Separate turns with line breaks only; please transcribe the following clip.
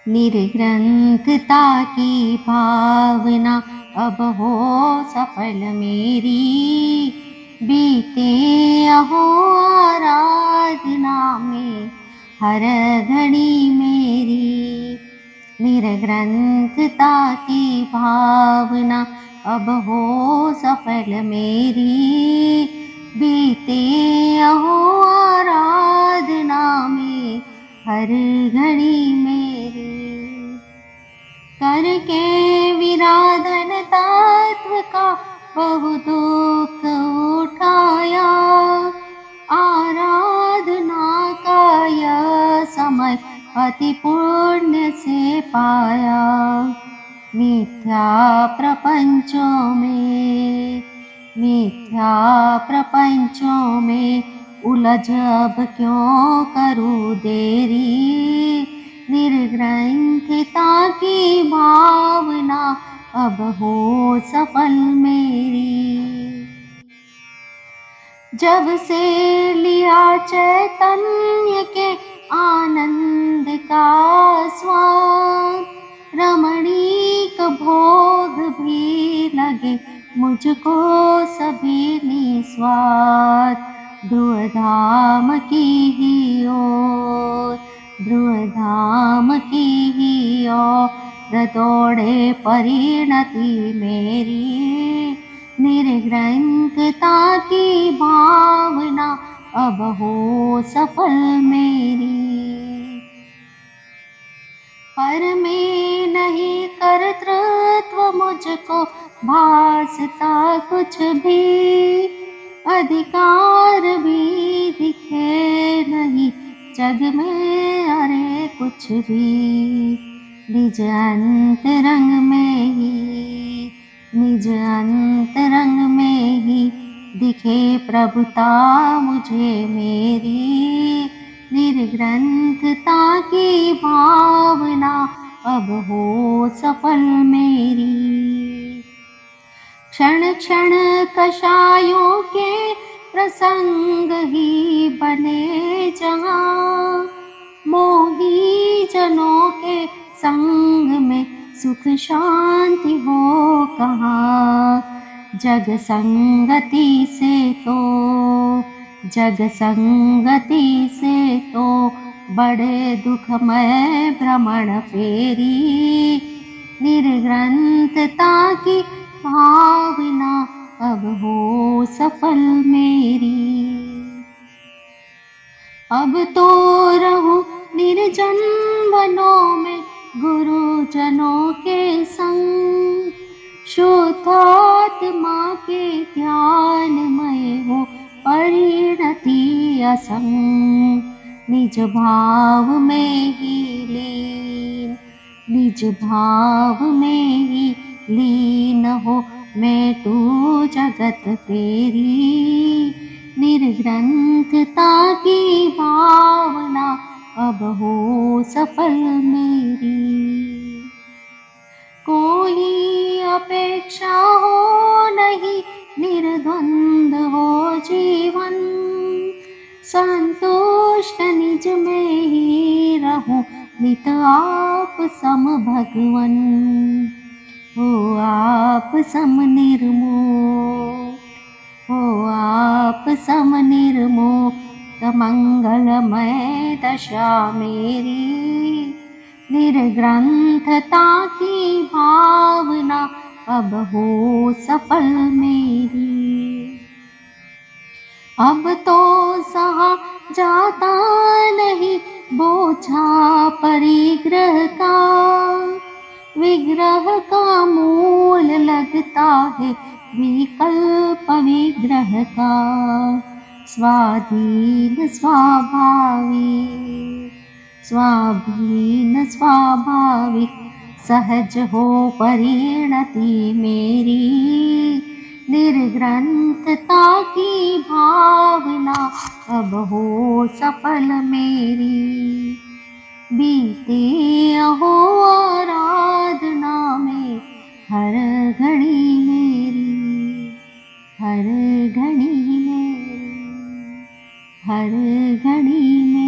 निर्ग्रंथता की भावना अब हो सफल मेरी, बीते अहो आराधना में हर घड़ी मेरी। निर्ग्रंथता की भावना अब हो सफल मेरी, बीते अहो आराधना में हर घड़ी मेरी। करके विराधन तत्व का बहु दुख उठाया, आराधना का यह समय अति पुण्य से पाया। मिथ्या प्रपंचों में उलझ अब क्यों करूँ देरी, निर्ग्रंथता की भावना अब हो सफल मेरी। जब से लिया चैतन्य के आनंद का स्वाद, रमणीक भोग भी लगे मुझको सभी निस्वार्थ। ध्रुव धाम की ही ओर दौड़े परिणति मेरी। निर्ग्रंथता की भावना अब हो सफल मेरी। पर मैं नहीं कर्तृत्व मुझको भासता कुछ भी, अधिकार भी दिखे नहीं जग में अरे कुछ भी। निज अंतरंग में ही दिखे प्रभुता मुझे मेरी। निर्ग्रंथता की भावना अब हो सफल मेरी। क्षण क्षण कषायों के प्रसंग ही बने जहाँ, मोही जनों के संग में सुख शांति हो कहाँ। जग संगति से तो बड़े दुखमय भ्रमण फेरी। निर्ग्रंथता की भावना अब हो सफल मेरी। अब तो रहूं निर्जन वनों में गुरुजनों के संग, शुद्धात्मा के ध्यानमय हो परिणति असंग। निज भाव में ही लीन हो मैं तू जगत तेरी। निर्ग्रंथता की भावना अब हो सफल मेरी। कोई अपेक्षा हो नहीं निर्द्वंद हो जीवन, संतुष्ट निज में ही रहूं नित आप सम भगवन। हो आप सम निर्मुक्त मंगलमय दशा मेरी। निर्ग्रंथता की भावना अब हो सफल मेरी। अब तो सहा जाता नहीं बोझा परिग्रह का, विग्रह का मूल लगता है विकल्प विग्रह का। स्वाधीन स्वाभाविक सहज हो परिणति मेरी। निर्ग्रंथता की भावना अब हो सफल मेरी। बीते अहो आराधना में हर घड़ी मेरी, हर घड़ी मेरी, हर घड़ी मेरी।